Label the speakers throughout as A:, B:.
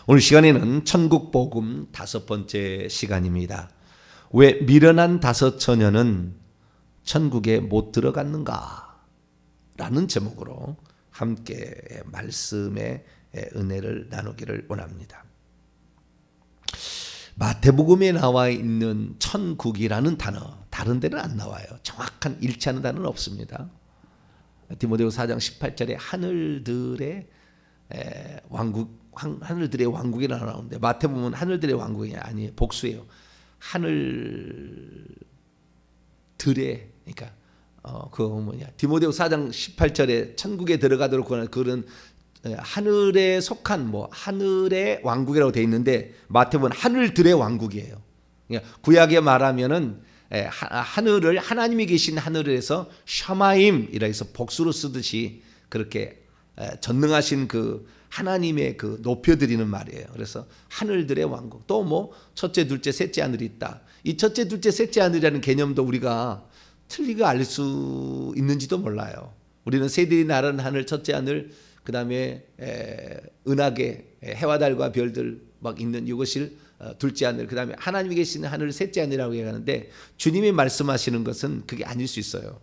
A: 오늘 시간에는 천국복음 5번째 시간입니다. 왜 미련한 5 처녀는 천국에 못 들어갔는가? 라는 제목으로 함께 말씀의 은혜를 나누기를 원합니다. 마태복음에 나와 있는 천국이라는 단어, 다른 데는 안 나와요. 정확한 일치하는 단어는 없습니다. 디모데후서 4장 18절에 하늘들의 왕국, 하늘들의 왕국이라고 나오는데 마태복음은 하늘들의 왕국이 아니에요. 복수예요. 하늘들의, 그러니까 그거 뭐냐, 디모데후서 4장 18절에 천국에 들어가도록 하는 그런 하늘에 속한 하늘의 왕국이라고 돼 있는데 마태복음은 하늘들의 왕국이에요. 그러니까 구약에 말하면은 하늘을, 하나님이 계신 하늘에서 샤마임이라 해서 복수로 쓰듯이 그렇게 전능하신 그 하나님의 그 높여드리는 말이에요. 그래서 하늘들의 왕국, 또 첫째, 둘째, 셋째 하늘이 있다. 이 첫째, 둘째, 셋째 하늘이라는 개념도 우리가 틀리게 알 수 있는지도 몰라요. 우리는 새들이 나르는 하늘, 첫째 하늘, 그 다음에 은하계, 해와 달과 별들 막 있는 이것을 둘째 하늘, 그 다음에 하나님이 계시는 하늘, 셋째 하늘이라고 얘기하는데 주님이 말씀하시는 것은 그게 아닐 수 있어요.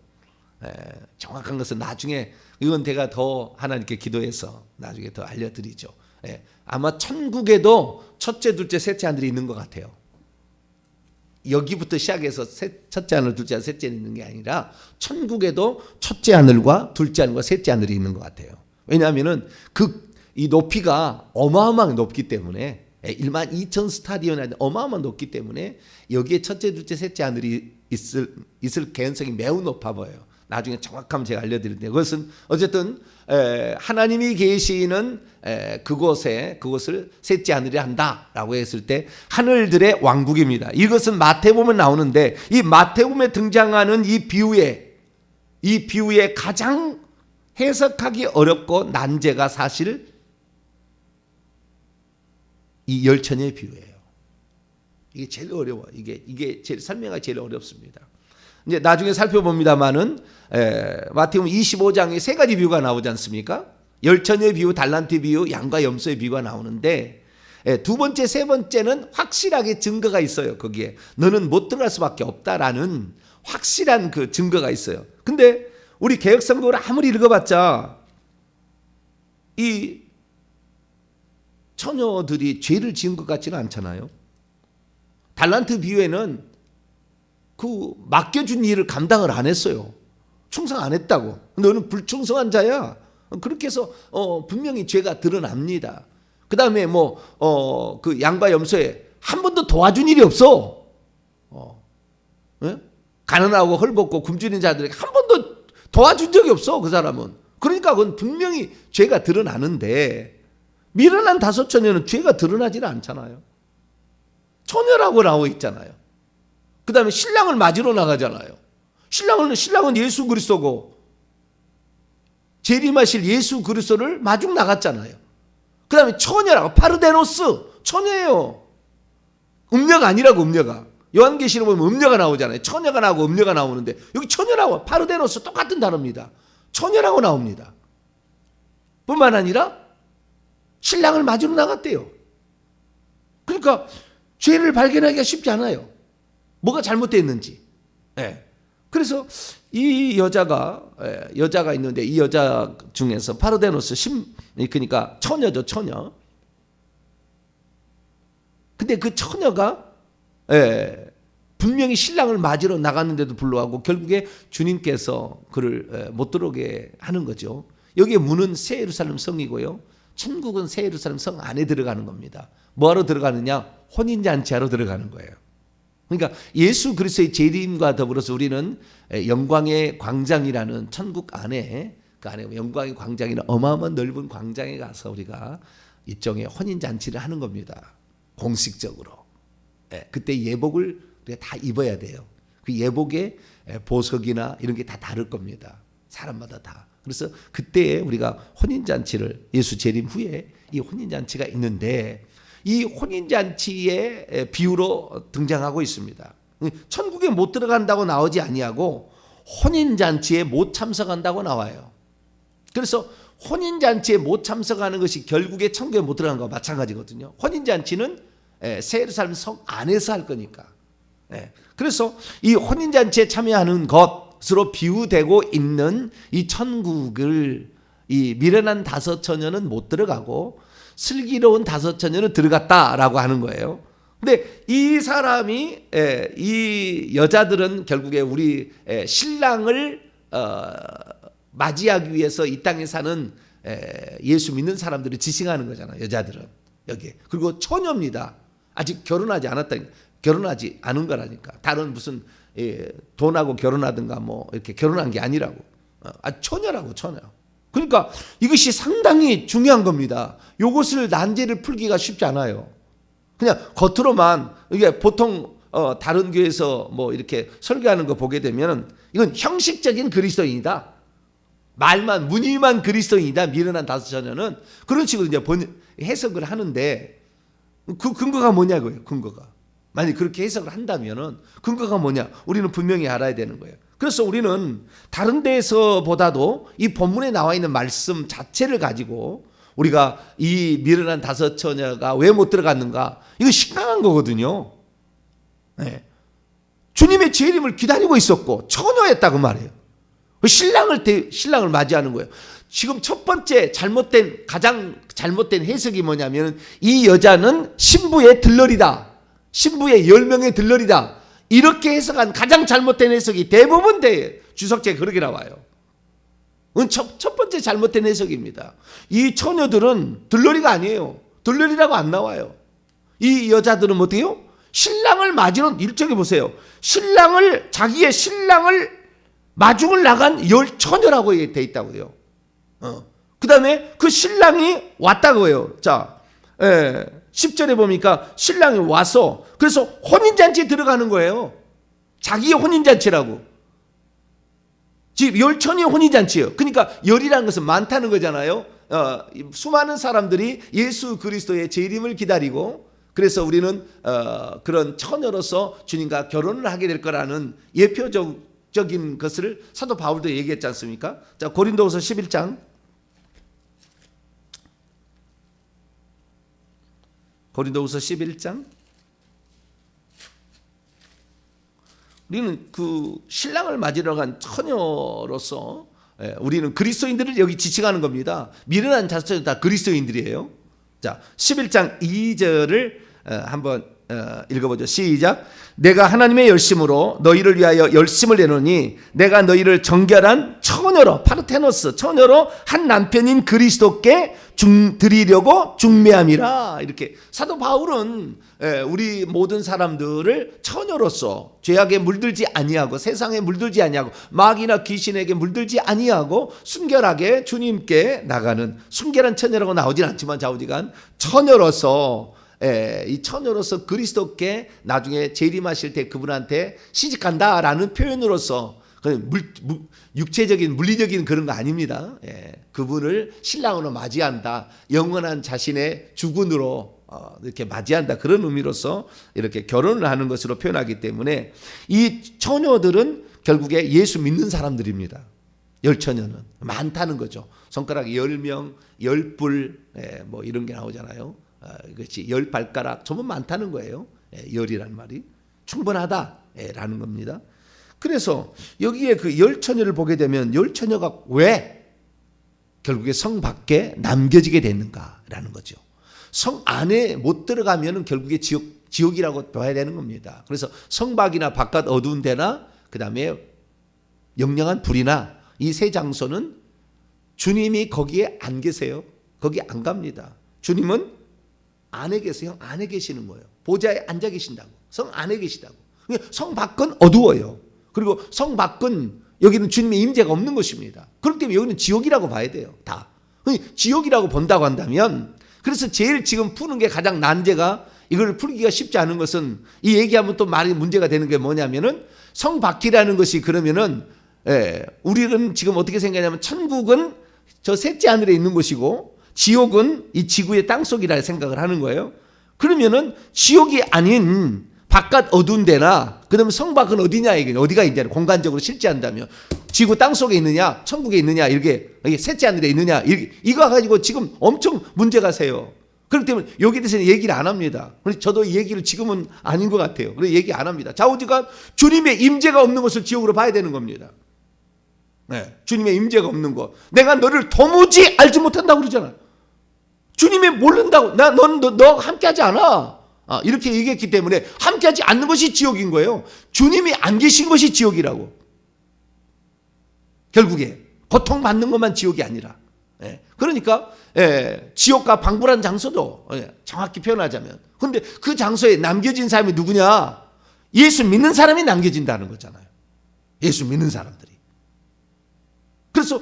A: 정확한 것은 나중에, 이건 제가 더 하나님께 기도해서 나중에 더 알려드리죠. 아마 천국에도 첫째, 둘째, 셋째 하늘이 있는 것 같아요. 여기부터 시작해서 첫째 하늘, 둘째 하늘, 셋째 하늘이 있는 게 아니라 천국에도 첫째 하늘과 둘째 하늘과 셋째 하늘이 있는 것 같아요. 왜냐하면은 이 높이가 어마어마하게 높기 때문에 12,000 스타디온이 어마어마하게 높기 때문에 여기에 첫째, 둘째, 셋째 하늘이 있을 개연성이 매우 높아 보여요. 나중에 정확하면 제가 알려드릴 텐데, 그것은 어쨌든 하나님이 계시는 그것을 셋째 하늘이 한다라고 했을 때 하늘들의 왕국입니다. 이것은 마태복음에 나오는데 이 마태복음에 등장하는 이 비유의 가장 해석하기 어렵고 난제가 사실 이 10처녀의 비유예요. 이게 제일 어려워. 이게 제일 설명하기 제일 어렵습니다. 이제 나중에 살펴봅니다만은 마태복음 25장에 3가지 비유가 나오지 않습니까? 10처녀의 비유, 달란트 비유, 양과 염소의 비유가 나오는데 두 번째, 세 번째는 확실하게 증거가 있어요. 거기에 너는 못 들어갈 수밖에 없다라는 확실한 그 증거가 있어요. 근데 우리 개혁성경을 아무리 읽어봤자 이 처녀들이 죄를 지은 것 같지는 않잖아요. 달란트 비유에는 그 맡겨준 일을 감당을 안 했어요. 충성 안 했다고. 너는 불충성한 자야. 그렇게 해서 분명히 죄가 드러납니다. 그 다음에 그 양과 염소에 한 번도 도와준 일이 없어. 가난하고 헐벗고 굶주린 자들에게 한 번도 도와준 적이 없어, 그 사람은. 그러니까 그건 분명히 죄가 드러나는데 미련한 5 처녀는 죄가 드러나지는 않잖아요. 처녀라고 나와 있잖아요. 그 다음에 신랑을 맞으러 나가잖아요. 신랑은 예수 그리스도고 재림하실 예수 그리스도를 마중 나갔잖아요. 그 다음에 처녀라고, 파르데노스 처녀예요. 음녀가 아니라고. 음녀가 요한계시록 보면 음녀가 나오잖아요. 처녀가 나오고 음녀가 나오는데 여기 처녀라고, 파르데노스 똑같은 단어입니다. 처녀라고 나옵니다. 뿐만 아니라 신랑을 맞으러 나갔대요. 그러니까 죄를 발견하기가 쉽지 않아요. 뭐가 잘못됐는지. 그래서 이 여자가 있는데 이 여자 중에서 파르데노스 그러니까 처녀죠, 처녀. 근데 그 처녀가 분명히 신랑을 맞으러 나갔는데도 불구하고 결국에 주님께서 그를 못 들어오게 하는 거죠. 여기에 문은 새 예루살렘 성이고요. 천국은 새 예루살렘 성 안에 들어가는 겁니다. 뭐하러 들어가느냐? 혼인잔치하러 들어가는 거예요. 그러니까 예수 그리스도의 재림과 더불어서 우리는 영광의 광장이라는 천국 안에, 그 안에 영광의 광장이라는 어마어마한 넓은 광장에 가서 우리가 일종의 혼인잔치를 하는 겁니다. 공식적으로. 그때 예복을 우리가 다 입어야 돼요. 그 예복의 보석이나 이런 게 다 다를 겁니다. 사람마다 다. 그래서 그때에 우리가 혼인잔치를, 예수 재림 후에 이 혼인잔치가 있는데 이 혼인잔치의 비유로 등장하고 있습니다. 천국에 못 들어간다고 나오지 아니하고 혼인잔치에 못 참석한다고 나와요. 그래서 혼인잔치에 못 참석하는 것이 결국에 천국에 못 들어간 거와 마찬가지거든요. 혼인잔치는 새 예루살렘 성 안에서 할 거니까. 그래서 이 혼인잔치에 참여하는 것으로 비유되고 있는 이 천국을 이 미련한 다섯 처녀는 못 들어가고 슬기로운 다섯 처녀는 들어갔다라고 하는 거예요. 근데 이 사람이 이 여자들은 결국에 우리 신랑을 맞이하기 위해서 이 땅에 사는 예수 믿는 사람들을 지칭하는 거잖아요. 여자들은 여기. 그리고 처녀입니다. 아직 결혼하지 않은 거라니까. 다른 무슨 돈하고 결혼하든가 뭐 이렇게 결혼한 게 아니라고. 처녀라고, 처녀. 그러니까 이것이 상당히 중요한 겁니다. 이것을 난제를 풀기가 쉽지 않아요. 그냥 겉으로만 이게 보통 다른 교회에서 뭐 이렇게 설교하는 거 보게 되면 이건 형식적인 그리스도인이다. 말만 무늬만 그리스도인이다. 미련한 다섯 처녀는 그런 식으로 이제 해석을 하는데 그 근거가 뭐냐고요. 근거가 만약 그렇게 해석을 한다면은 근거가 뭐냐? 우리는 분명히 알아야 되는 거예요. 그래서 우리는 다른 데서보다도 이 본문에 나와 있는 말씀 자체를 가지고 우리가 이 미련한 다섯 처녀가 왜 못 들어갔는가? 이거 심각한 거거든요. 주님의 재림을 기다리고 있었고 처녀였다고 말해요. 신랑을 맞이하는 거예요. 지금 첫 번째 가장 잘못된 해석이 뭐냐면 이 여자는 신부의 들러리다. 신부의 10명의 들러리다. 이렇게 해석한 가장 잘못된 해석이 대부분 주석제에 그렇게 나와요. 첫 번째 잘못된 해석입니다. 이 처녀들은 들러리가 아니에요. 들러리라고 안 나와요. 이 여자들은 어때요? 신랑을 맞이는 일정해 보세요. 자기의 신랑을 마중을 나간 처녀라고 돼 있다고요. 그 다음에 그 신랑이 왔다고 해요. 자, 10절에 보니까 신랑이 와서 그래서 혼인잔치에 들어가는 거예요. 자기의 혼인잔치라고. 즉 열처녀의 혼인잔치예요. 그러니까 열이라는 것은 많다는 거잖아요. 수많은 사람들이 예수 그리스도의 재림을 기다리고 그래서 우리는 그런 처녀로서 주님과 결혼을 하게 될 거라는 예표적인 것을 사도 바울도 얘기했지 않습니까? 자, 고린도후서 11장. 고린도후서 11장. 우리는 그 신랑을 맞으러 간 처녀로서 우리는 그리스도인들을 여기 지칭하는 겁니다. 미련한 자체는 다 그리스도인들이에요. 자, 11장 2절을 한번 읽어보죠. 시작. 내가 하나님의 열심으로 너희를 위하여 열심을 내노니 내가 너희를 정결한 처녀로 파르테노스 처녀로 한 남편인 그리스도께 드리려고 중매함이라. 이렇게 사도 바울은 우리 모든 사람들을 처녀로서 죄악에 물들지 아니하고 세상에 물들지 아니하고 마귀나 귀신에게 물들지 아니하고 순결하게 주님께 나가는 순결한 처녀라고 나오진 않지만 좌우지간 처녀로서 이 처녀로서 그리스도께 나중에 재림하실 때 그분한테 시집간다라는 표현으로서 육체적인 물리적인 그런 거 아닙니다. 그분을 신랑으로 맞이한다. 영원한 자신의 주군으로 이렇게 맞이한다. 그런 의미로서 이렇게 결혼을 하는 것으로 표현하기 때문에 이 처녀들은 결국에 예수 믿는 사람들입니다. 열처녀는 많다는 거죠. 손가락 10명, 10뿔 뭐 이런 게 나오잖아요. 그렇지, 10발가락 전부 많다는 거예요. 열이란 말이 충분하다라는 겁니다. 그래서 여기에 그 열처녀를 보게 되면 열처녀가 왜 결국에 성 밖에 남겨지게 됐는가라는 거죠. 성 안에 못 들어가면 결국에 지옥이라고 봐야 되는 겁니다. 그래서 성 밖이나 바깥 어두운 데나 그 다음에 영영한 불이나 이 세 장소는 주님이 거기에 안 계세요. 거기 안 갑니다. 주님은 안에 계세요. 안에 계시는 거예요. 보좌에 앉아 계신다고. 성 안에 계시다고. 성 밖은 어두워요. 그리고 성 밖은 여기는 주님의 임재가 없는 것입니다. 그렇기 때문에 여기는 지옥이라고 봐야 돼요. 다. 지옥이라고 본다고 한다면 그래서 제일 지금 푸는 게 가장 난제가 이걸 풀기가 쉽지 않은 것은 이 얘기하면 또 말이 문제가 되는 게 뭐냐면은 성 밖이라는 것이 그러면은 우리는 지금 어떻게 생각하냐면 천국은 저 셋째 하늘에 있는 곳이고 지옥은 이 지구의 땅속이라 생각을 하는 거예요. 그러면은 지옥이 아닌 바깥 어두운 데나 그다음에 성곽은 어디냐 이게 어디가 있냐 공간적으로 실제한다면 지구 땅 속에 있느냐 천국에 있느냐 이렇게 셋째 하늘에 있느냐 이거 가지고 지금 엄청 문제가 세요. 그렇기 때문에 여기에 대해서는 얘기를 안 합니다. 저도 이 얘기를 지금은 아닌 것 같아요. 그래서 얘기 안 합니다. 좌우지간 주님의 임재가 없는 것을 지옥으로 봐야 되는 겁니다. 네, 주님의 임재가 없는 것. 내가 너를 도무지 알지 못한다고 그러잖아. 주님이 모른다고. 너 함께하지 않아. 이렇게 얘기했기 때문에 함께하지 않는 것이 지옥인 거예요. 주님이 안 계신 것이 지옥이라고. 결국에 고통받는 것만 지옥이 아니라. 그러니까 지옥과 방불한 장소도 정확히 표현하자면 그런데 그 장소에 남겨진 사람이 누구냐? 예수 믿는 사람이 남겨진다는 거잖아요. 예수 믿는 사람들이. 그래서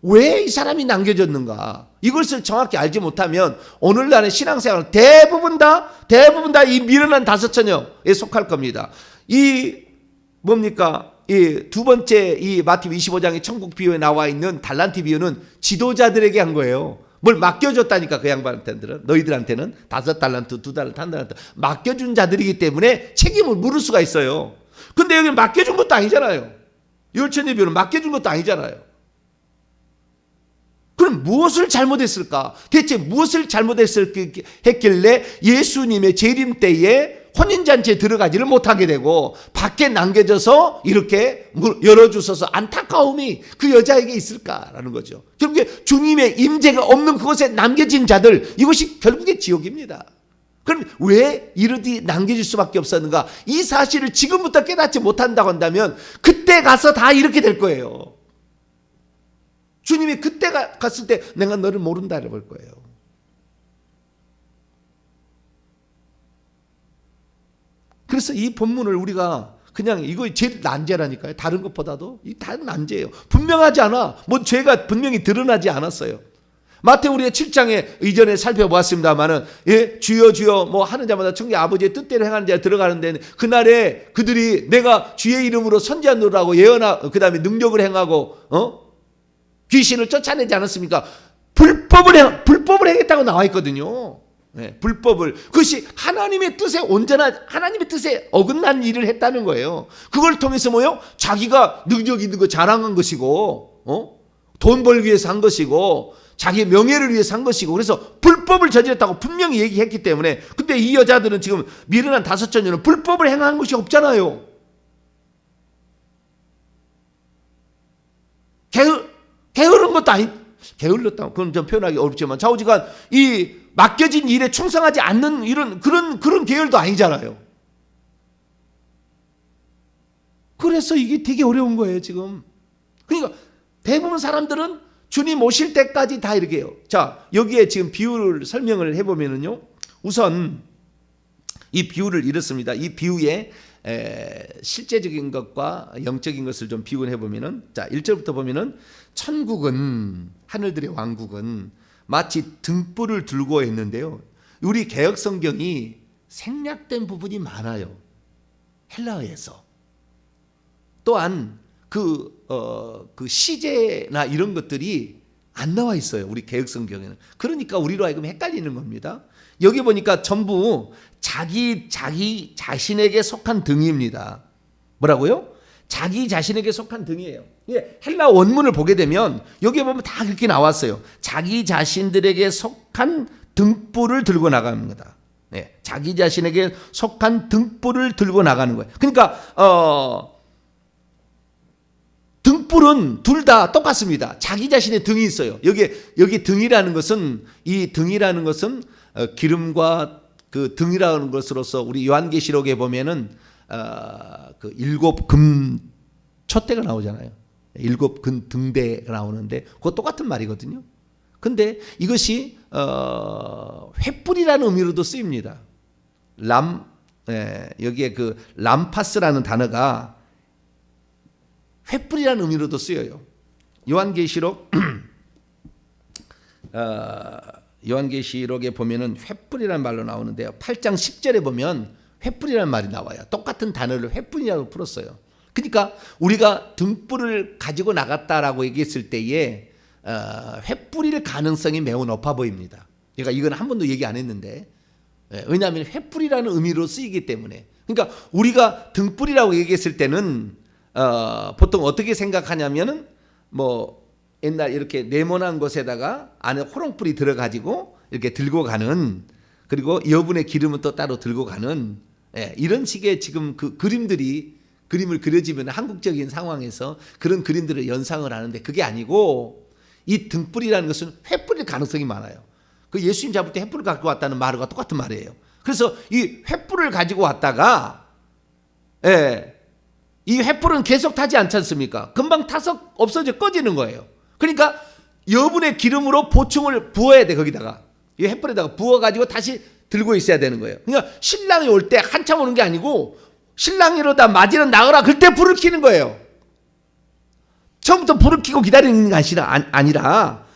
A: 왜 이 사람이 남겨졌는가? 이것을 정확히 알지 못하면 오늘날의 신앙생활은 대부분 다 이 미련한 다섯 처녀에 속할 겁니다. 이 뭡니까? 이 두 번째 이 마태복음 25장의 천국 비유에 나와 있는 달란트 비유는 지도자들에게 한 거예요. 뭘 맡겨줬다니까 그 양반한테는 너희들한테는 5달란트, 2달란트, 1달란트 맡겨준 자들이기 때문에 책임을 물을 수가 있어요. 근데 여기 맡겨준 것도 아니잖아요. 열천의 비유는 맡겨준 것도 아니잖아요. 그럼 무엇을 잘못했을까? 대체 무엇을 잘못했길래 예수님의 재림 때에 혼인잔치에 들어가지를 못하게 되고 밖에 남겨져서 이렇게 열어주셔서 안타까움이 그 여자에게 있을까라는 거죠. 결국에 주님의 임재가 없는 그곳에 남겨진 자들, 이것이 결국에 지옥입니다. 그럼 왜 이르디 남겨질 수밖에 없었는가? 이 사실을 지금부터 깨닫지 못한다고 한다면 그때 가서 다 이렇게 될 거예요. 주님이 그때 갔을 때 내가 너를 모른다 이럴 거예요. 그래서 이 본문을 우리가 그냥 이거 제일 난제라니까요. 다른 것보다도 이 다 난제예요. 분명하지 않아. 뭐 죄가 분명히 드러나지 않았어요. 마태복음 우리가 7장에 이전에 살펴보았습니다만은 주여 주여 뭐 하는 자마다 천국의 아버지의 뜻대로 행하는 자가 들어가는데 그날에 그들이 내가 주의 이름으로 선지하노라고 예언하고 그다음에 능력을 행하고 귀신을 쫓아내지 않았습니까? 불법을 행했다고 나와 있거든요. 불법을 그것이 하나님의 뜻에 온전한 하나님의 뜻에 어긋난 일을 했다는 거예요. 그걸 통해서 뭐요? 자기가 능력 있는 거 자랑한 것이고 돈 벌기 위해서 한 것이고 자기의 명예를 위해서 한 것이고 그래서 불법을 저질렀다고 분명히 얘기했기 때문에 근데 이 여자들은 지금 미련한 다섯 처녀는 불법을 행한 것이 없잖아요. 게으른 것도 게을렀다. 그건 좀 표현하기 어렵지만 좌우지간 이 맡겨진 일에 충성하지 않는 이런 그런 계열도 아니잖아요. 그래서 이게 되게 어려운 거예요, 지금. 그러니까 대부분 사람들은 주님 오실 때까지 다 이렇게 해요. 자, 여기에 지금 비유를 설명을 해보면은요. 우선 이 비유를 이렇습니다. 이 비유에 실제적인 것과 영적인 것을 좀 비교해 보면은 자, 1절부터 보면은 천국은 하늘들의 왕국은 마치 등불을 들고 있는데요. 우리 개역 성경이 생략된 부분이 많아요. 헬라어에서. 또한 그 시제나 이런 것들이 안 나와 있어요. 우리 개역 성경에는. 그러니까 우리로 하여금 헷갈리는 겁니다. 여기 보니까 전부 자기 자신에게 속한 등입니다. 뭐라고요? 자기 자신에게 속한 등이에요. 헬라 원문을 보게 되면 여기에 보면 다 그렇게 나왔어요. 자기 자신들에게 속한 등불을 들고 나갑니다. 자기 자신에게 속한 등불을 들고 나가는 거예요. 그러니까 등불은 둘 다 똑같습니다. 자기 자신의 등이 있어요. 여기 등이라는 것은 기름과 그 등이라는 것으로서 우리 요한계시록에 보면은 그 7금 촛대가 나오잖아요. 7금 등대가 나오는데 그거 똑같은 말이거든요. 근데 이것이 횃불이라는 의미로도 쓰입니다. 여기에 그 람파스라는 단어가 횃불이라는 의미로도 쓰여요. 요한계시록에 보면은 횃불이라는 말로 나오는데요. 8장 10절에 보면 횃불이라는 말이 나와요. 똑같은 단어를 횃불이라고 풀었어요. 그러니까 우리가 등불을 가지고 나갔다라고 얘기했을 때에 횃불일 가능성이 매우 높아 보입니다. 그러니까 이건 한 번도 얘기 안 했는데 왜냐하면 횃불이라는 의미로 쓰이기 때문에. 그러니까 우리가 등불이라고 얘기했을 때는 보통 어떻게 생각하냐면은 뭐 옛날 이렇게 네모난 것에다가 안에 호롱불이 들어가지고 이렇게 들고 가는, 그리고 여분의 기름은 또 따로 들고 가는, 이런 식의 지금 그 그림을 그려지면 한국적인 상황에서 그런 그림들을 연상을 하는데, 그게 아니고 이 등불이라는 것은 횃불일 가능성이 많아요. 그 예수님 잡을 때 횃불을 갖고 왔다는 말과 똑같은 말이에요. 그래서 이 횃불을 가지고 왔다가 이 횃불은 계속 타지 않지 않습니까? 금방 타서 없어져 꺼지는 거예요. 그러니까 여분의 기름으로 보충을 부어야 돼. 거기다가 이 횃불에다가 부어가지고 다시 들고 있어야 되는 거예요. 그러니까 신랑이 올 때 한참 오는 게 아니고 신랑이로다 맞이는 나가라 그때 불을 켜는 거예요. 처음부터 불을 켜고 기다리는 게 아니라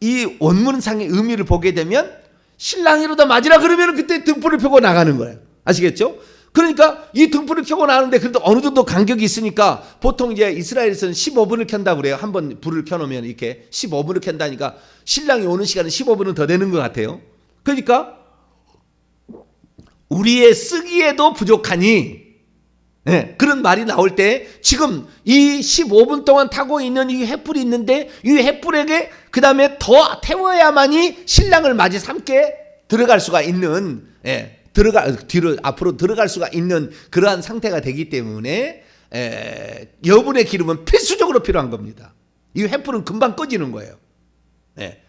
A: 이 원문상의 의미를 보게 되면 신랑이로다 맞이라 그러면 그때 등불을 펴고 나가는 거예요. 아시겠죠? 그러니까 이 등불을 켜고 나가는데 그래도 어느 정도 간격이 있으니까 보통 이제 이스라엘에서는 15분을 켠다고 그래요. 한번 불을 켜놓으면 이렇게 15분을 켠다니까 신랑이 오는 시간은 15분은 더 되는 것 같아요. 그러니까 우리의 쓰기에도 부족하니, 그런 말이 나올 때 지금 이 15분 동안 타고 있는 이 횃불이 있는데 이 횃불에게 그 다음에 더 태워야만이 신랑을 맞이 함께 들어갈 수가 있는, 뒤로 앞으로 들어갈 수가 있는 그러한 상태가 되기 때문에 여분의 기름은 필수적으로 필요한 겁니다. 이 횃불은 금방 꺼지는 거예요.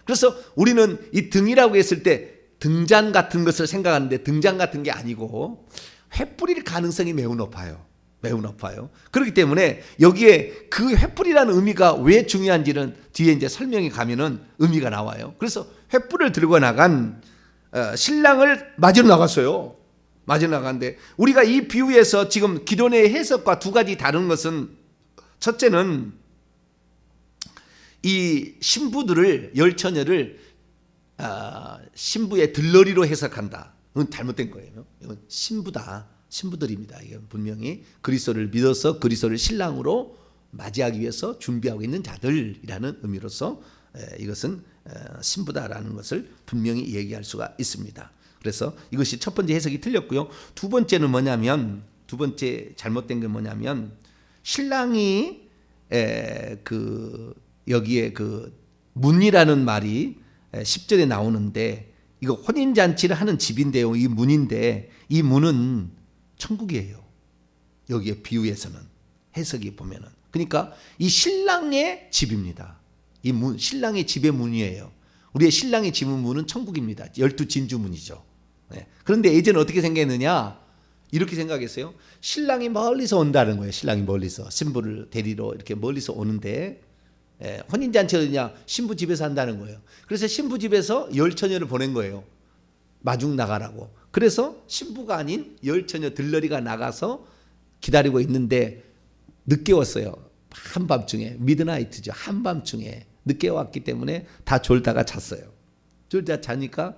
A: 그래서 우리는 이 등이라고 했을 때 등잔 같은 것을 생각하는데 등잔 같은 게 아니고 횃불일 가능성이 매우 높아요. 매우 높아요. 그렇기 때문에 여기에 그 횃불이라는 의미가 왜 중요한지는 뒤에 이제 설명이 가면은 의미가 나와요. 그래서 횃불을 들고 나간 신랑을 맞으러 나갔어요. 맞으러 나갔는데 우리가 이 비유에서 지금 기존의 해석과 두 가지 다른 것은, 첫째는 이 신부들을, 열처녀를 신부의 들러리로 해석한다. 이건 잘못된 거예요. 이건 신부다. 신부들입니다. 이건 분명히 그리스도를 믿어서 그리스도를 신랑으로 맞이하기 위해서 준비하고 있는 자들이라는 의미로서 이것은 신부다라는 것을 분명히 얘기할 수가 있습니다. 그래서 이것이 첫 번째 해석이 틀렸고요. 두 번째는 뭐냐면, 두 번째 잘못된 게 뭐냐면 신랑이 여기에 그 문이라는 말이 10절에 나오는데 이거 혼인잔치를 하는 집인데요. 이 문인데 이 문은 천국이에요. 여기에 비유에서는 해석이 보면은. 그러니까 이 신랑의 집입니다. 이 문, 신랑의 집의 문이에요. 우리의 신랑의 집의 문은 천국입니다. 12진주 문이죠. 그런데 예전에 어떻게 생각했느냐? 이렇게 생각했어요. 신랑이 멀리서 온다는 거예요. 신랑이 멀리서 신부를 데리러 이렇게 멀리서 오는데 혼인잔치가 신부 집에서 한다는 거예요. 그래서 신부 집에서 열처녀를 보낸 거예요. 마중 나가라고. 그래서 신부가 아닌 열처녀 들러리가 나가서 기다리고 있는데 늦게 왔어요. 한밤중에, 미드나이트죠. 한밤중에 늦게 왔기 때문에 다 졸다가 잤어요. 졸다 자니까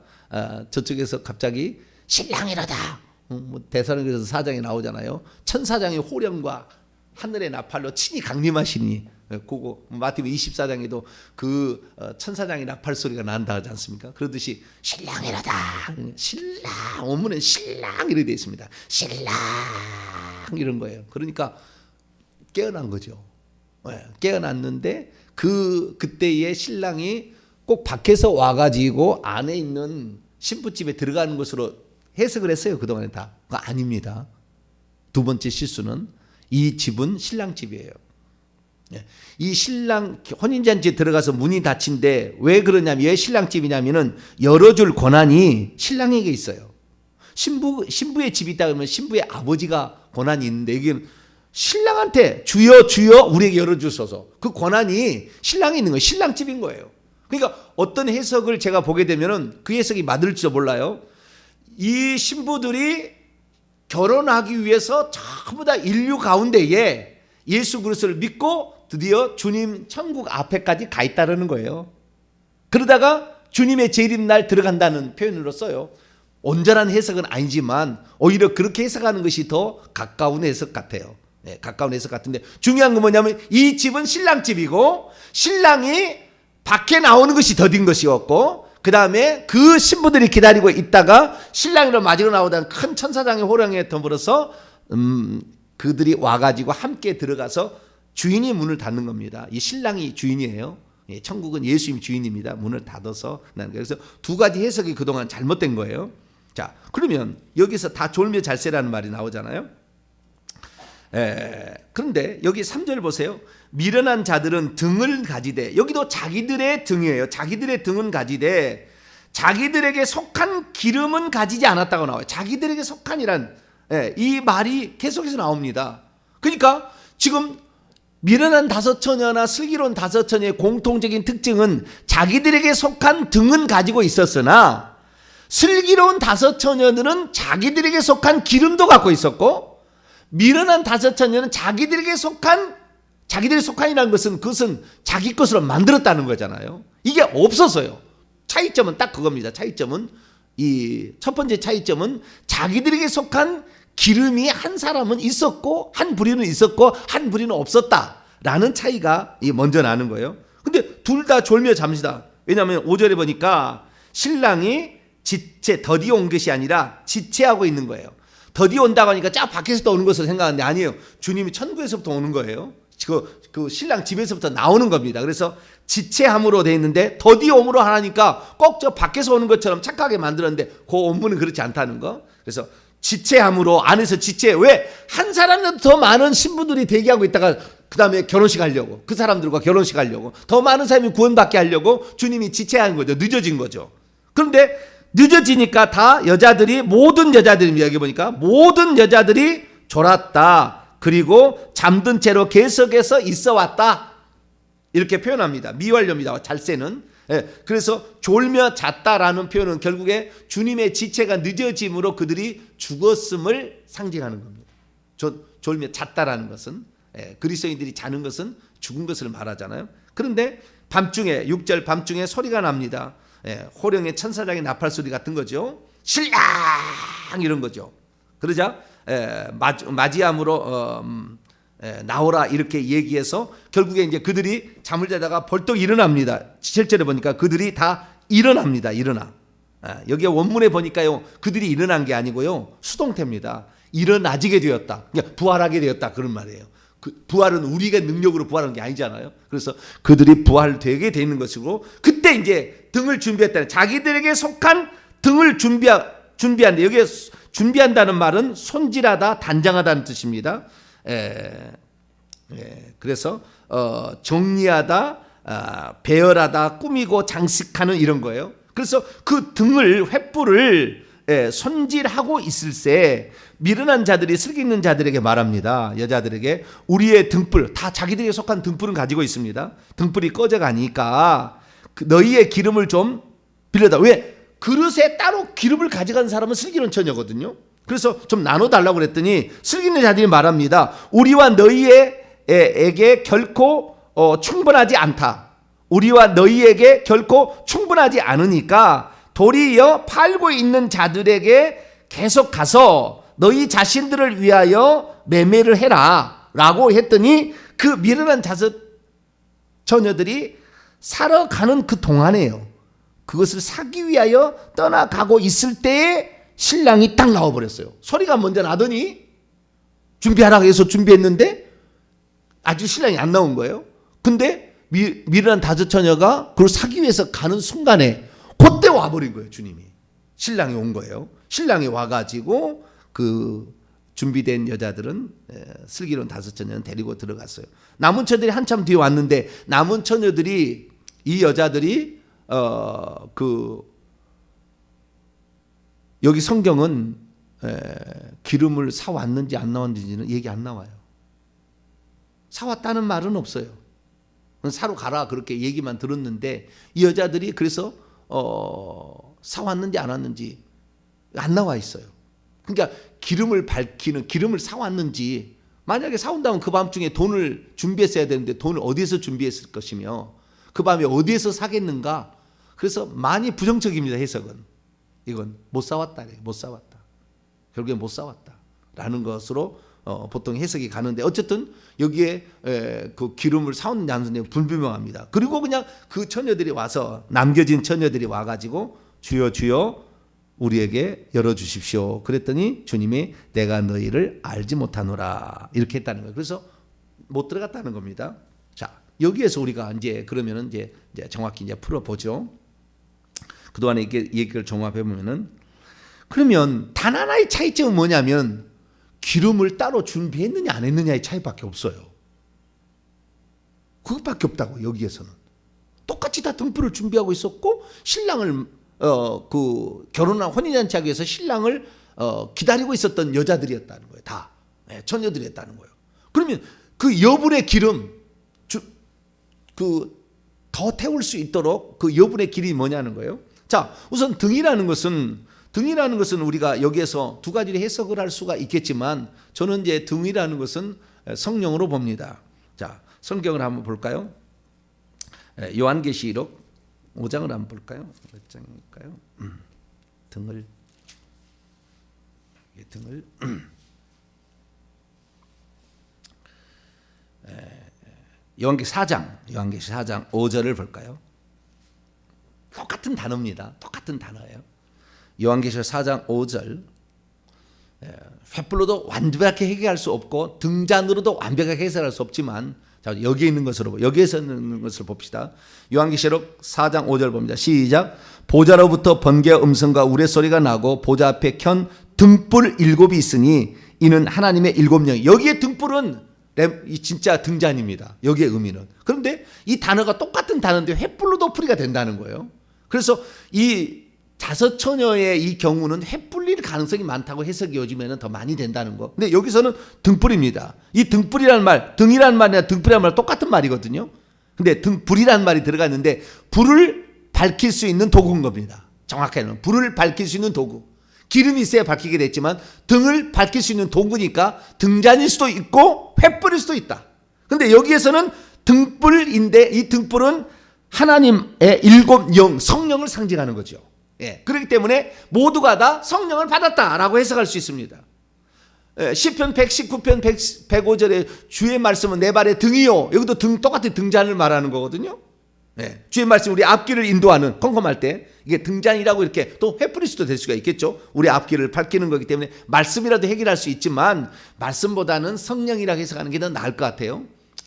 A: 저쪽에서 갑자기 신랑이라다. 뭐 대사령에서 4장에 나오잖아요. 천사장의 호령과 하늘의 나팔로 친히 강림하시니, 그거 마태복음 24장에도 그 천사장의 나팔 소리가 난다 하지 않습니까? 그러듯이 신랑이라다. 신랑, 원문은 신랑 이렇게 되어 있습니다. 신랑 이런 거예요. 그러니까 깨어난 거죠. 깨어났는데 그때의 신랑이 꼭 밖에서 와가지고 안에 있는 신부집에 들어가는 것으로 해석을 했어요. 그동안에 다. 그거 아닙니다. 두 번째 실수는 이 집은 신랑 집이에요. 이 신랑 혼인잔치에 들어가서 문이 닫힌데 왜 그러냐면, 왜 신랑 집이냐면은 열어줄 권한이 신랑에게 있어요. 신부의 집이 있다 그러면 신부의 아버지가 권한이 있는데, 여기는 신랑한테 주여 주여 우리에게 열어주소서, 그 권한이 신랑에 있는 거예요. 신랑 집인 거예요. 그러니까 어떤 해석을 제가 보게 되면은 그 해석이 맞을지도 몰라요. 이 신부들이 결혼하기 위해서 전부 다 인류 가운데에 예수 그리스도를 믿고 드디어 주님 천국 앞에까지 가 있다는 거예요. 그러다가 주님의 재림날 들어간다는 표현으로 써요. 온전한 해석은 아니지만 오히려 그렇게 해석하는 것이 더 가까운 해석 같아요. 가까운 해석 같은데, 중요한 건 뭐냐면 이 집은 신랑 집이고 신랑이 밖에 나오는 것이 더딘 것이었고, 그 다음에 그 신부들이 기다리고 있다가 신랑이를 맞이로 나오던 큰 천사장의 호령에 더불어서 그들이 와가지고 함께 들어가서 주인이 문을 닫는 겁니다. 이 신랑이 주인이에요. 예, 천국은 예수님이 주인입니다. 문을 닫아서. 그래서 두 가지 해석이 그동안 잘못된 거예요. 자, 그러면 여기서 다 졸며 잘세라는 말이 나오잖아요. 그런데 여기 3절 보세요. 미련한 자들은 등을 가지되, 여기도 자기들의 등이에요. 자기들의 등은 가지되 자기들에게 속한 기름은 가지지 않았다고 나와요. 자기들에게 속한이란 이 말이 계속해서 나옵니다. 그러니까 지금 미련한 다섯 처녀나 슬기로운 다섯 처녀의 공통적인 특징은 자기들에게 속한 등은 가지고 있었으나 슬기로운 다섯 처녀들은 자기들에게 속한 기름도 갖고 있었고, 미련한 다섯 처녀는 자기들에게 속한이라는 것은 그것은 자기 것으로 만들었다는 거잖아요. 이게 없었어요. 차이점은 딱 그겁니다. 차이점은 이 첫 번째 차이점은 자기들에게 속한 기름이 한 사람은 있었고 한 부류는 있었고 한 부류는 없었다라는 차이가 먼저 나는 거예요. 근데 둘 다 졸며 잠시다. 왜냐하면 5절에 보니까 신랑이 더디 온 것이 아니라 지체하고 있는 거예요. 더디 온다고 하니까 쫙 밖에서부터 오는 것으로 생각하는데 아니에요. 주님이 천국에서부터 오는 거예요. 그 신랑 집에서부터 나오는 겁니다. 그래서 지체함으로 되어 있는데 더디 옴으로 하니까 꼭 저 밖에서 오는 것처럼 착하게 만들었는데 그 원문은 그렇지 않다는 거. 그래서 지체함으로 안에서 지체. 왜? 한 사람보다 더 많은 신부들이 대기하고 있다가 그 다음에 결혼식 하려고, 그 사람들과 결혼식 하려고, 더 많은 사람이 구원받게 하려고 주님이 지체한 거죠. 늦어진 거죠. 그런데 늦어지니까 다 모든 여자들입니다. 여기 보니까 모든 여자들이 졸았다. 그리고 잠든 채로 계속해서 있어 왔다. 이렇게 표현합니다. 미완료입니다. 잘세는. 그래서 졸며 잤다라는 표현은 결국에 주님의 지체가 늦어짐으로 그들이 죽었음을 상징하는 겁니다. 졸며 잤다라는 것은, 그리스도인들이 자는 것은 죽은 것을 말하잖아요. 그런데 밤중에 6절 밤중에 소리가 납니다. 호령의 천사장의 나팔 소리 같은 거죠. 신랑 이런 거죠. 그러자 맞이함으로 나오라 이렇게 얘기해서 결국에 이제 그들이 잠을 자다가 벌떡 일어납니다. 7절에 보니까 그들이 다 일어납니다. 여기 원문에 보니까요, 그들이 일어난 게 아니고요, 수동태입니다. 일어나지게 되었다. 그러니까 부활하게 되었다 그런 말이에요. 그 부활은 우리가 능력으로 부활하는 게 아니잖아요. 그래서 그들이 부활되게 되는 것이고, 그때 이제 등을 준비했다는, 자기들에게 속한 등을 준비한다. 여기에 준비한다는 말은 손질하다, 단장하다는 뜻입니다. 그래서 정리하다, 배열하다, 꾸미고 장식하는 이런 거예요. 그래서 그 등을 횃불을 손질하고 있을새 미련한 자들이 슬기 있는 자들에게 말합니다. 여자들에게 우리의 등불, 다 자기들에게 속한 등불은 가지고 있습니다. 등불이 꺼져가니까 너희의 기름을 좀 빌려다. 왜? 그릇에 따로 기름을 가져간 사람은 슬기로운 처녀거든요. 그래서 좀 나눠달라고 그랬더니 슬기 있는 자들이 말합니다. 우리와 너희에게 결코 충분하지 않다. 우리와 너희에게 결코 충분하지 않으니까 도리어 팔고 있는 자들에게 계속 가서 너희 자신들을 위하여 매매를 해라 라고 했더니, 그 미련한 처녀들이 사러 가는 그 동안에요, 그것을 사기 위하여 떠나가고 있을 때에 신랑이 딱 나와버렸어요. 소리가 먼저 나더니 준비하라고 해서 준비했는데 아직 신랑이 안 나온 거예요. 근데 미련한 다섯 처녀가 그걸 사기 위해서 가는 순간에 그때 와버린 거예요. 주님이, 신랑이 온 거예요. 신랑이 와가지고 그 준비된 여자들은, 슬기로운 다섯 처녀는 데리고 들어갔어요. 남은 처녀들이 한참 뒤에 왔는데, 남은 처녀들이, 이 여자들이 여기 성경은 기름을 사왔는지 안 나왔는지는 얘기 안 나와요. 사왔다는 말은 없어요. 사러 가라 그렇게 얘기만 들었는데, 이 여자들이 그래서 사왔는지 안 왔는지 안 나와 있어요. 그러니까 기름을 사왔는지, 만약에 사온다면 그 밤중에 돈을 준비했어야 되는데 돈을 어디에서 준비했을 것이며 그 밤에 어디에서 사겠는가. 그래서 많이 부정적입니다. 해석은. 이건 못 사왔다. 결국에 못 사왔다 라는 것으로 보통 해석이 가는데 어쨌든 여기에 그 기름을 사온 양선이 불분명합니다. 그리고 그냥 그 처녀들이 와서 남겨진 처녀들이 와가지고 주여 주여 우리에게 열어주십시오. 그랬더니 주님이 내가 너희를 알지 못하노라 이렇게 했다는 거예요. 그래서 못 들어갔다는 겁니다. 자, 여기에서 우리가 이제 그러면은 이제 정확히 이제 풀어보죠. 그동안에 이게 얘기를 종합해 보면은 그러면 단 하나의 차이점은 뭐냐면 기름을 따로 준비했느냐 안 했느냐의 차이밖에 없어요. 그것밖에 없다고. 여기에서는 똑같이 다 등불을 준비하고 있었고 신랑을 그 결혼한 혼인잔치하기 위해서 신랑을 기다리고 있었던 여자들이었다는 거예요. 다 처녀들이었다는 거예요. 그러면 그 여분의 기름 그 더 태울 수 있도록 그 여분의 길이 뭐냐는 거예요. 자, 우선 등이라는 것은 우리가 여기에서 두 가지로 해석을 할 수가 있겠지만 저는 이제 등이라는 것은 성령으로 봅니다. 자, 성경을 한번 볼까요? 요한계시록 5장을 한번 볼까요? 몇 장일까요? 등을 요한계시 4장 5절을 볼까요? 똑같은 단어입니다. 똑같은 단어예요. 요한계시 4장 5절 횃불로도 완벽하게 해결할 수 없고 등잔으로도 완벽하게 해결할 수 없지만 자, 여기에 있는 것으로 여기에서 있는 것을 봅시다. 요한계시록 4장 5절 봅니다. 시작. 보좌로부터 번개와 음성과 우레소리가 나고 보좌 앞에 켠 등불 7이 있으니 이는 하나님의 7령. 여기에 등불은 진짜 등잔입니다. 여기에 의미는. 그런데 이 단어가 똑같은 단어인데 횃불로도 풀이가 된다는 거예요. 그래서 이 다섯 처녀의 이 경우는 횃불일 가능성이 많다고 해석이 요즘에는 더 많이 된다는 거. 근데 여기서는 등불입니다. 이 등불이라는 말, 등이라는 말이나 등불이라는 말 똑같은 말이거든요. 근데 등불이라는 말이 들어갔는데 불을 밝힐 수 있는 도구인 겁니다. 정확하게는 불을 밝힐 수 있는 도구. 기름이 있어야 밝히게 됐지만 등을 밝힐 수 있는 도구니까 등잔일 수도 있고 횃불일 수도 있다. 근데 여기에서는 등불인데 이 등불은 하나님의 7영 성령을 상징하는 거죠. 예, 그렇기 때문에 모두가 다 성령을 받았다라고 해석할 수 있습니다. 시편 119편 105절에 주의 말씀은 내 발의 등이요. 여기도 등 똑같은 등잔을 말하는 거거든요. 예, 주의 말씀 우리 앞길을 인도하는 컴컴할 때 이게 등잔이라고 이렇게 또 횃불일 수도 될 수가 있겠죠. 우리 앞길을 밝히는 거기 때문에 말씀이라도 해결할 수 있지만 말씀보다는 성령이라고 해석하는 게 더 나을 것 같아요.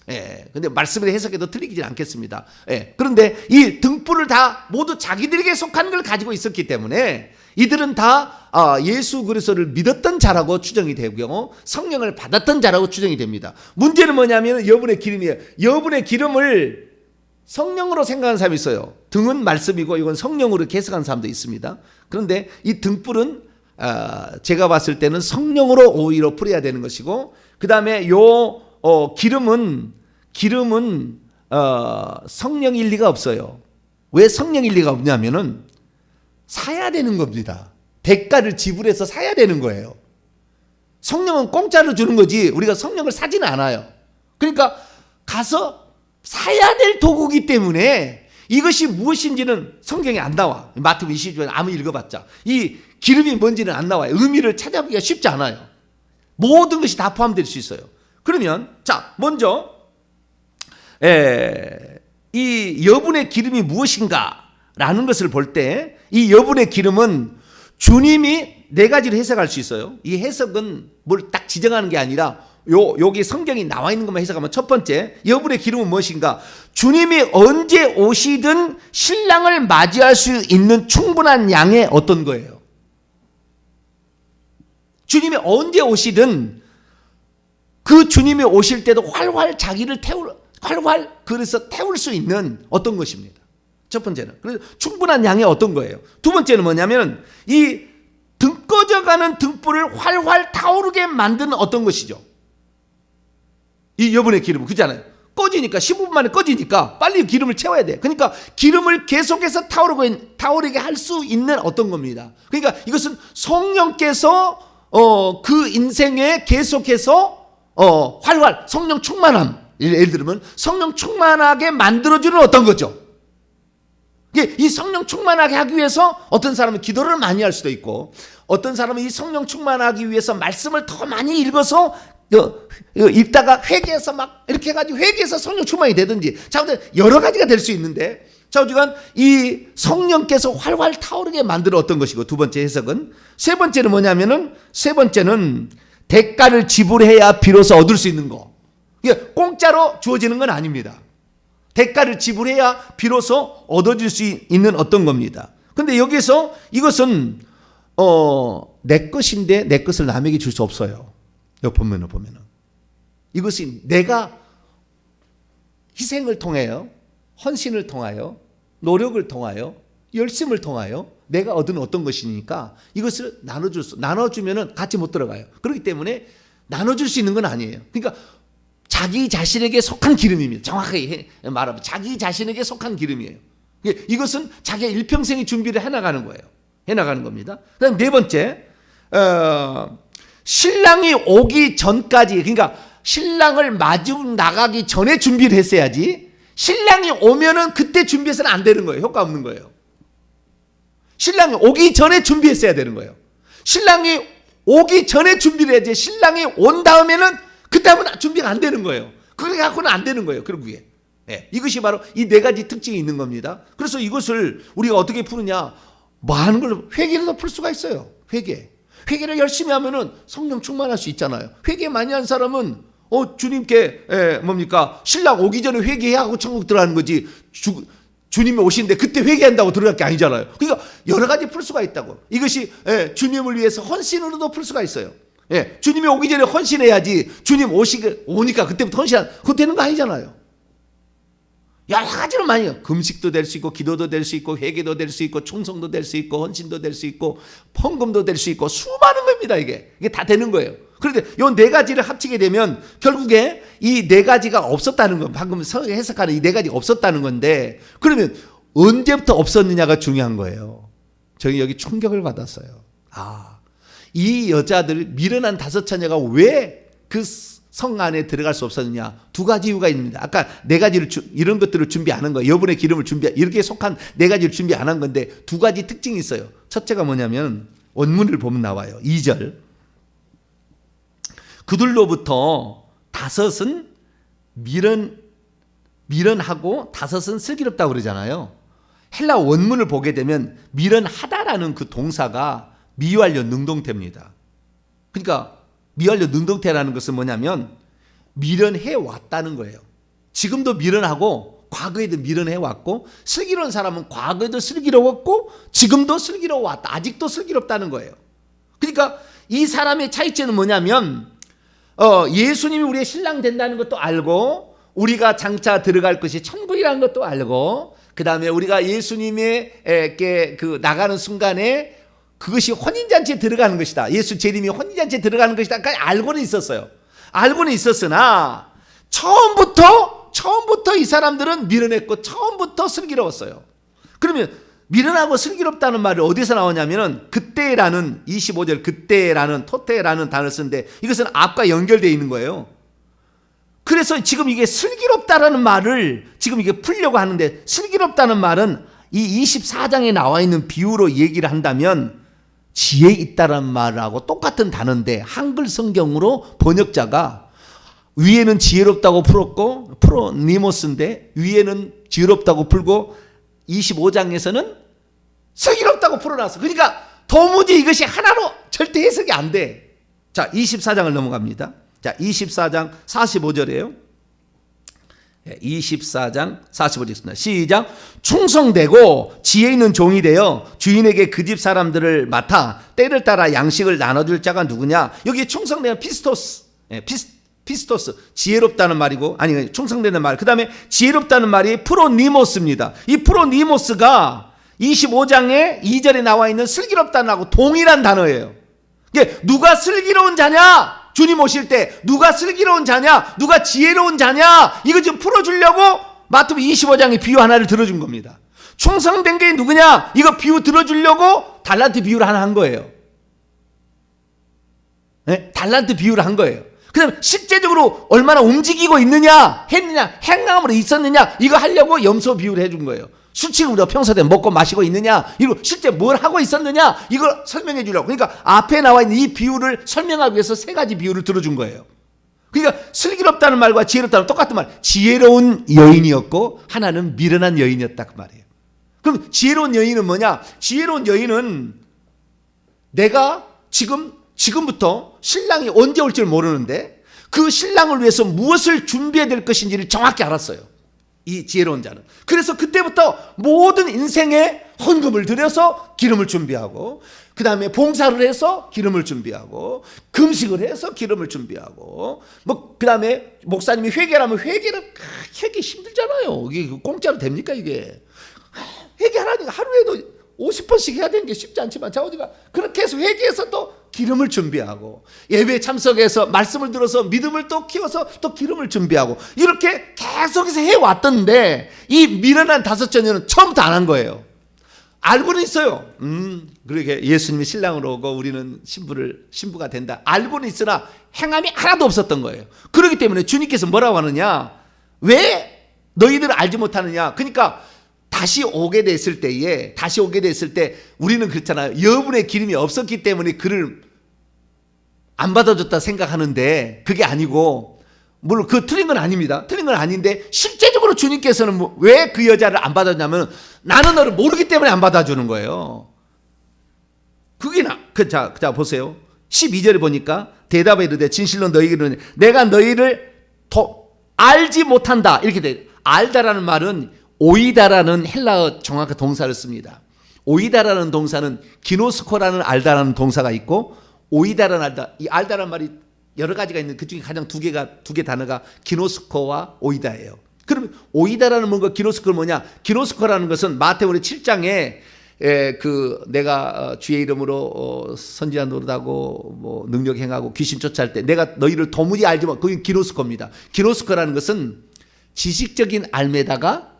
A: 예, 근데 말씀을 해석해도 틀리진 않겠습니다. 예, 그런데 이 등불을 다 모두 자기들에게 속한 걸 가지고 있었기 때문에 이들은 다 예수 그리스도를 믿었던 자라고 추정이 되고요, 성령을 받았던 자라고 추정이 됩니다. 문제는 뭐냐면 여분의 기름이에요. 여분의 기름을 성령으로 생각하는 사람이 있어요. 등은 말씀이고 이건 성령으로 해석하는 사람도 있습니다. 그런데 이 등불은 제가 봤을 때는 성령으로 오히려 풀어야 되는 것이고, 그 다음에 요 기름은 성령일 리가 없어요. 왜 성령일 리가 없냐면은 사야 되는 겁니다. 대가를 지불해서 사야 되는 거예요. 성령은 공짜로 주는 거지 우리가 성령을 사지는 않아요. 그러니까 가서 사야 될 도구이기 때문에 이것이 무엇인지는 성경에 안 나와. 마태복음 20절 아무 읽어봤자 이 기름이 뭔지는 안 나와요. 의미를 찾아보기가 쉽지 않아요. 모든 것이 다 포함될 수 있어요. 그러면 자, 먼저 이 여분의 기름이 무엇인가라는 것을 볼 때 이 여분의 기름은 주님이 네 가지로 해석할 수 있어요. 이 해석은 뭘 딱 지정하는 게 아니라 여기 성경이 나와 있는 것만 해석하면, 첫 번째 여분의 기름은 무엇인가? 주님이 언제 오시든 신랑을 맞이할 수 있는 충분한 양의 어떤 거예요. 주님이 언제 오시든 그 주님이 오실 때도 활활 자기를 그래서 태울 수 있는 어떤 것입니다. 첫 번째는 그래서 충분한 양의 어떤 거예요. 두 번째는 뭐냐면 이 등 꺼져가는 등불을 활활 타오르게 만드는 어떤 것이죠. 이 여분의 기름은 그렇잖아요. 꺼지니까 15분 만에 꺼지니까 빨리 기름을 채워야 돼. 그러니까 기름을 계속해서 타오르게 할 수 있는 어떤 겁니다. 그러니까 이것은 성령께서 그 인생에 계속해서 활활 성령 충만함, 예를 들면 성령 충만하게 만들어주는 어떤 거죠. 이 성령 충만하게 하기 위해서 어떤 사람은 기도를 많이 할 수도 있고, 어떤 사람은 이 성령 충만하기 위해서 말씀을 더 많이 읽어서 읽다가 회개해서 막 이렇게 해가지고 회개해서 성령 충만이 되든지, 자, 여러 가지가 될 수 있는데, 자, 어쨌든 이 성령께서 활활 타오르게 만들어 어떤 것이고, 두 번째 해석은, 세 번째는 뭐냐면은, 세 번째는 대가를 지불해야 비로소 얻을 수 있는 거. 이게 공짜로 주어지는 건 아닙니다. 대가를 지불해야 비로소 얻어질 수 있는 어떤 겁니다. 근데 여기서 이것은 내 것인데 내 것을 남에게 줄 수 없어요. 여기 보면은 이것이 내가 희생을 통하여, 헌신을 통하여, 노력을 통하여, 열심을 통하여 내가 얻은 어떤 것이니까 이것을 나눠주면은 같이 못 들어가요. 그렇기 때문에 나눠줄 수 있는 건 아니에요. 그러니까 자기 자신에게 속한 기름입니다. 정확하게 말하면 자기 자신에게 속한 기름이에요. 이것은 자기의 일평생의 준비를 해나가는 거예요. 해나가는 겁니다. 그다음 네 번째, 신랑이 오기 전까지, 그러니까 신랑을 마주 나가기 전에 준비를 했어야지, 신랑이 오면은 그때 준비해서는 안 되는 거예요. 효과 없는 거예요. 신랑이 오기 전에 준비했어야 되는 거예요. 신랑이 오기 전에 준비를 해야지, 신랑이 온 다음에는 그다음은 준비가 안 되는 거예요. 그래 갖고는 안 되는 거예요. 결국에. 네, 이것이 바로 이 네 가지 특징이 있는 겁니다. 그래서 이것을 우리가 어떻게 푸느냐, 많은 걸 회개로도 풀 수가 있어요. 회개를 열심히 하면은 성령 충만할 수 있잖아요. 회개 많이 한 사람은 주님께 신랑 오기 전에 회개해야 하고 천국 들어가는 거지, 주님이 오시는데 그때 회개한다고 들어갈 게 아니잖아요. 그러니까 여러 가지 풀 수가 있다고. 이것이 주님을 위해서 헌신으로도 풀 수가 있어요. 주님이 오기 전에 헌신해야지, 주님 오니까 그때부터 그거 되는 거 아니잖아요. 여러 가지로 많이 해요. 금식도 될 수 있고, 기도도 될 수 있고, 회개도 될 수 있고, 충성도 될 수 있고, 헌신도 될 수 있고, 헌금도 될 수 있고, 수많은 겁니다. 이게 다 되는 거예요. 그런데 이 네 가지를 합치게 되면 결국에 이 네 가지가 없었다는 건, 방금 해석하는 이 네 가지가 없었다는 건데, 그러면 언제부터 없었느냐가 중요한 거예요. 저희 여기 충격을 받았어요. 이 여자들, 미련한 다섯 처녀가 왜 그 성 안에 들어갈 수 없었느냐? 두 가지 이유가 있습니다. 아까 네 가지를 이런 것들을 준비 안 한 거예요. 여분의 기름을 이렇게 속한 네 가지를 준비 안 한 건데, 두 가지 특징이 있어요. 첫째가 뭐냐면 원문을 보면 나와요. 2절. 그들로부터 다섯은 미련하고 다섯은 슬기롭다고 그러잖아요. 헬라 원문을 보게 되면 미련하다라는 그 동사가 미완료 능동태입니다. 그러니까 미완료 능동태라는 것은 뭐냐면 미련해 왔다는 거예요. 지금도 미련하고 과거에도 미련해 왔고, 슬기로운 사람은 과거에도 슬기로웠고 지금도 슬기로웠다, 아직도 슬기롭다는 거예요. 그러니까 이 사람의 차이점은 뭐냐면 예수님이 우리의 신랑 된다는 것도 알고, 우리가 장차 들어갈 것이 천국이라는 것도 알고, 그 다음에 우리가 예수님에게 나가는 순간에 그것이 혼인잔치에 들어가는 것이다, 예수 재림이 혼인잔치에 들어가는 것이다, 알고는 있었어요. 알고는 있었으나 처음부터 이 사람들은 미련했고 처음부터 슬기로웠어요. 그러면 미련하고 슬기롭다는 말이 어디서 나오냐면은 그때라는 25절, 그때라는 토테라는 단어를 쓰는데, 이것은 앞과 연결되어 있는 거예요. 그래서 지금 이게 슬기롭다라는 말을 지금 이게 풀려고 하는데, 슬기롭다는 말은 이 24장에 나와 있는 비유로 얘기를 한다면 지혜 있다라는 말하고 똑같은 단어인데, 한글 성경으로 번역자가 위에는 지혜롭다고 풀었고, 프로니모스인데 위에는 지혜롭다고 풀고 25장에서는 슬기롭다고 풀어놨어. 그러니까 도무지 이것이 하나로 절대 해석이 안 돼. 자, 24장을 넘어갑니다. 자, 24장 45절이에요. 24장 45절 있습니다. 시작. 충성되고 지혜 있는 종이 되어 주인에게 그 집 사람들을 맡아 때를 따라 양식을 나눠줄 자가 누구냐? 여기 충성되는 피스토스, 피스토스, 지혜롭다는 말이고, 아니 충성되는 말, 그 다음에 지혜롭다는 말이 프로니모스입니다. 이 프로니모스가 25장에 2절에 나와 있는 슬기롭다는 하고 동일한 단어예요. 이게 누가 슬기로운 자냐? 주님 오실 때 누가 슬기로운 자냐, 누가 지혜로운 자냐, 이거 지금 풀어주려고 마태복음 25장의 비유 하나를 들어준 겁니다. 충성된 게 누구냐, 이거 비유 들어주려고 달란트 비유를 하나 한 거예요. 네? 달란트 비유를 한 거예요. 그 다음에 실제적으로 얼마나 움직이고 있느냐, 했느냐, 행함으로 있었느냐, 이거 하려고 염소 비유를 해준 거예요. 수치로 평소에 먹고 마시고 있느냐, 이거 실제 뭘 하고 있었느냐, 이걸 설명해 주려고. 그러니까 앞에 나와 있는 이 비유를 설명하기 위해서 세 가지 비유를 들어준 거예요. 그러니까 슬기롭다는 말과 지혜롭다는 똑같은 말. 지혜로운 여인이었고 하나는 미련한 여인이었다 그 말이에요. 그럼 지혜로운 여인은 뭐냐? 지혜로운 여인은 내가 지금부터 신랑이 언제 올지 모르는데 그 신랑을 위해서 무엇을 준비해야 될 것인지를 정확히 알았어요. 이 지혜로운 자는. 그래서 그때부터 모든 인생에 헌금을 들여서 기름을 준비하고, 그 다음에 봉사를 해서 기름을 준비하고, 금식을 해서 기름을 준비하고, 그 다음에 목사님이 회개하면 회개 힘들잖아요. 이게 공짜로 됩니까 이게? 회개하라니까 하루에도 50번씩 해야 되는 게 쉽지 않지만, 자 어디가 그렇게 해서 회개해서 또 기름을 준비하고, 예배에 참석해서 말씀을 들어서 믿음을 또 키워서 또 기름을 준비하고, 이렇게 계속해서 해왔던데 이 미련한 다섯 처녀는 처음부터 안 한 거예요. 알고는 있어요. 그렇게 예수님이 신랑으로 오고 우리는 신부가 된다. 알고는 있으나 행함이 하나도 없었던 거예요. 그렇기 때문에 주님께서 뭐라고 하느냐? 왜 너희들을 알지 못하느냐? 그러니까 다시 오게 됐을 때 우리는 그렇잖아요. 여분의 기름이 없었기 때문에 그를 안 받아줬다 생각하는데, 그게 아니고, 물론 그 틀린 건 아닙니다. 틀린 건 아닌데 실제적으로 주님께서는 왜 그 여자를 안 받아주냐면 나는 너를 모르기 때문에 안 받아주는 거예요. 그게 자 보세요. 12절에 보니까 대답에 이르되 진실로 너희에게 이르노니 내가 너희를 알지 못한다. 이렇게 돼. 알다라는 말은 오이다라는 헬라어 정확한 동사를 씁니다. 오이다라는 동사는 기노스코라는 알다라는 동사가 있고, 오이다라는 알다, 이 알다라는 말이 여러 가지가 있는데 그 중에 가장 두 개 단어가 기노스코와 오이다예요. 그러면 오이다라는 뭔가 기노스코는 뭐냐? 기노스코라는 것은 마태복음 7장에 내가 주의 이름으로 선지자 노릇하고 뭐 능력 행하고 귀신 쫓아할 때 내가 너희를 도무지 알지 못, 그게 기노스코입니다. 기노스코라는 것은 지식적인 알매다가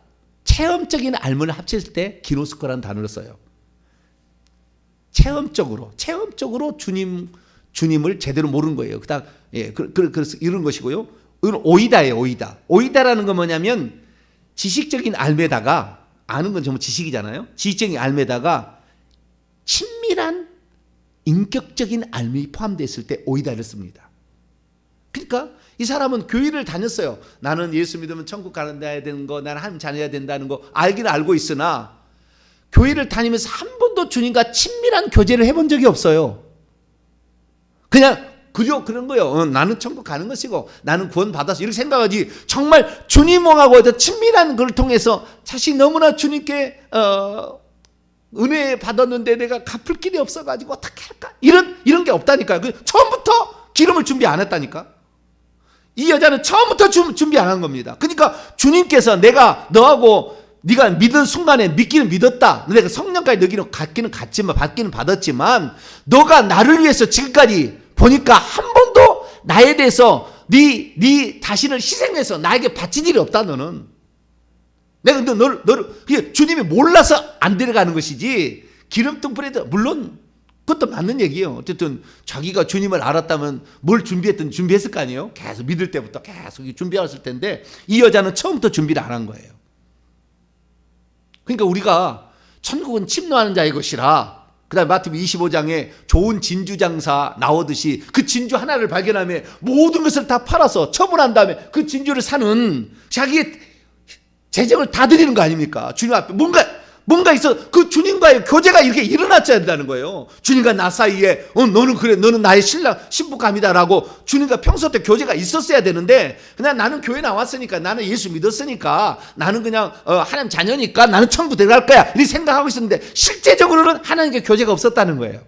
A: 체험적인 알문을 합칠 때 기노스코라는 단어를 써요. 체험적으로 주님을 제대로 모르는 거예요. 그래서 이런 것이고요. 이건 오이다예요. 오이다라는 건 뭐냐면 지식적인 알매다가, 아는 건 전부 지식이잖아요. 지식적인 알매다가 친밀한 인격적인 알미 포함되어 때 오이다를 씁니다. 그러니까 이 사람은 교회를 다녔어요. 나는 예수 믿으면 천국 가야 되는 거, 나는 하나님 자녀야 된다는 거 알기는 알고 있으나 교회를 다니면서 한 번도 주님과 친밀한 교제를 해본 적이 없어요. 그냥 그런 거예요. 나는 천국 가는 것이고 나는 구원 받아서 이렇게 생각하지, 정말 주님하고 친밀한 걸 통해서 자신이 너무나 주님께 은혜 받았는데 내가 갚을 길이 없어가지고 어떻게 할까? 이런 게 없다니까요. 처음부터 기름을 준비 안 했다니까. 이 여자는 처음부터 준비 안 한 겁니다. 그러니까 주님께서 내가 너하고 네가 믿은 순간에 믿기는 믿었다. 내가 성령까지 너기는 갖기는 갔지만 받기는 받았지만 너가 나를 위해서 지금까지 보니까 한 번도 나에 대해서 네 자신을 희생해서 나에게 바친 일이 없다. 너는 내가 너를 주님이 몰라서 안 데려가는 것이지, 기름등 뿌리다 물론 그것도 맞는 얘기예요. 어쨌든 자기가 주님을 알았다면 뭘 준비했을 거 아니에요. 계속 믿을 때부터 계속 준비했을 텐데 이 여자는 처음부터 준비를 안 한 거예요. 그러니까 우리가 천국은 침노하는 자의 것이라, 그 다음에 마태복음 25장에 좋은 진주 장사 나오듯이 그 진주 하나를 발견하면 모든 것을 다 팔아서 처분한 다음에 그 진주를 사는 자기의 재정을 다 드리는 거 아닙니까? 주님 앞에 뭔가 있어. 그 주님과의 교제가 이렇게 일어났어야 된다는 거예요. 주님과 나 사이에 너는 나의 신부감이다라고 주님과 평소 때 교제가 있었어야 되는데, 그냥 나는 교회 나왔으니까, 나는 예수 믿었으니까, 나는 그냥 하나님 자녀니까 나는 천국 들어갈 거야 이렇게 생각하고 있었는데 실제적으로는 하나님께 교제가 없었다는 거예요.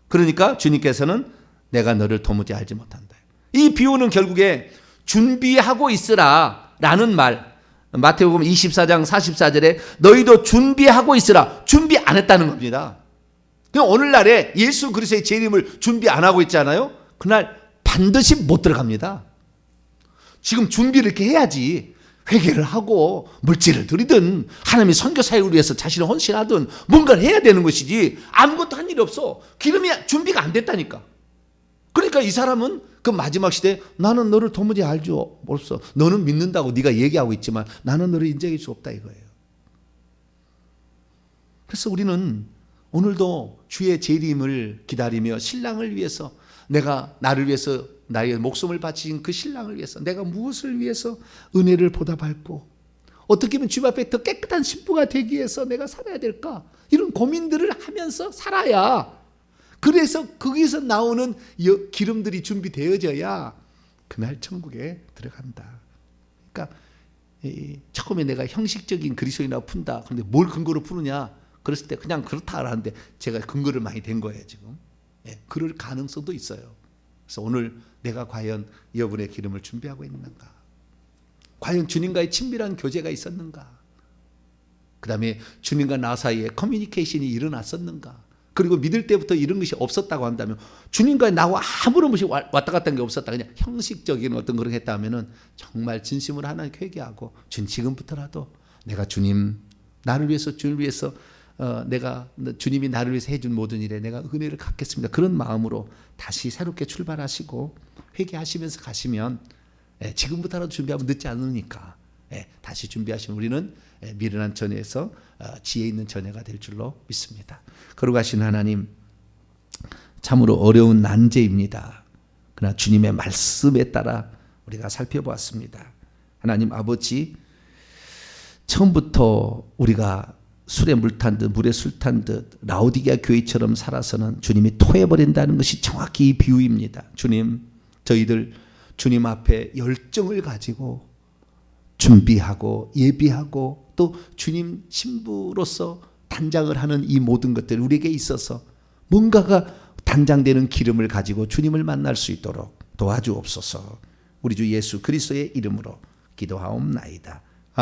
A: 그러니까 주님께서는 내가 너를 도무지 알지 못한다. 이 비유는 결국에 준비하고 있으라 라는 말, 마태복음 24장 44절에 너희도 준비하고 있으라, 준비 안 했다는 겁니다. 그럼 오늘날에 예수 그리스도의 재림을 준비 안 하고 있잖아요. 그날 반드시 못 들어갑니다. 지금 준비를 이렇게 해야지. 회개를 하고 물질을 드리든 하나님의 선교 사역을 위해서 자신을 헌신하든 뭔가를 해야 되는 것이지, 아무것도 한 일이 없어. 기름이 준비가 안 됐다니까. 그러니까 이 사람은 그 마지막 시대에 나는 너를 도무지 알지 못했어. 너는 믿는다고 네가 얘기하고 있지만 나는 너를 인정할 수 없다 이거예요. 그래서 우리는 오늘도 주의 재림을 기다리며 신랑을 위해서, 내가 나를 위해서 나의 목숨을 바친 그 신랑을 위해서 내가 무엇을 위해서 은혜를 보답할고 어떻게 하면 주님 앞에 더 깨끗한 신부가 되기 위해서 내가 살아야 될까? 이런 고민들을 하면서 살아야, 그래서 거기서 나오는 기름들이 준비되어져야 그날 천국에 들어간다. 그러니까 처음에 내가 형식적인 그리스도인이라고 푼다. 그런데 뭘 근거로 푸느냐? 그랬을 때 그냥 그렇다 하는데 제가 근거를 많이 댄 거예요 지금. 그럴 가능성도 있어요. 그래서 오늘 내가 과연 여러분의 기름을 준비하고 있는가? 과연 주님과의 친밀한 교제가 있었는가? 그 다음에 주님과 나 사이에 커뮤니케이션이 일어났었는가? 그리고 믿을 때부터 이런 것이 없었다고 한다면, 주님과 나와 아무런 것이 왔다 갔다 한 게 없었다, 그냥 형식적인 어떤 그런 게 했다 하면은 정말 진심으로 하나님께 회개하고, 주님 지금부터라도 내가 주님, 나를 위해서, 주님을 위해서 내가 주님이 나를 위해서 해준 모든 일에 내가 은혜를 갚겠습니다. 그런 마음으로 다시 새롭게 출발하시고 회개하시면서 가시면 지금부터라도 준비하면 늦지 않으니까 다시 준비하시면 우리는 미련한 처녀에서 지혜 있는 처녀가 될 줄로 믿습니다. 거룩하신 하나님, 참으로 어려운 난제입니다. 그러나 주님의 말씀에 따라 우리가 살펴보았습니다. 하나님 아버지, 처음부터 우리가 술에 물 탄 듯 물에 술 탄 듯 라오디게아 교회처럼 살아서는 주님이 토해버린다는 것이 정확히 이 비유입니다. 주님, 저희들 주님 앞에 열정을 가지고 준비하고 예비하고 또 주님 신부로서 단장을 하는 이 모든 것들, 우리에게 있어서 뭔가가 단장되는 기름을 가지고 주님을 만날 수 있도록 도와주옵소서. 우리 주 예수 그리스도의 이름으로 기도하옵나이다.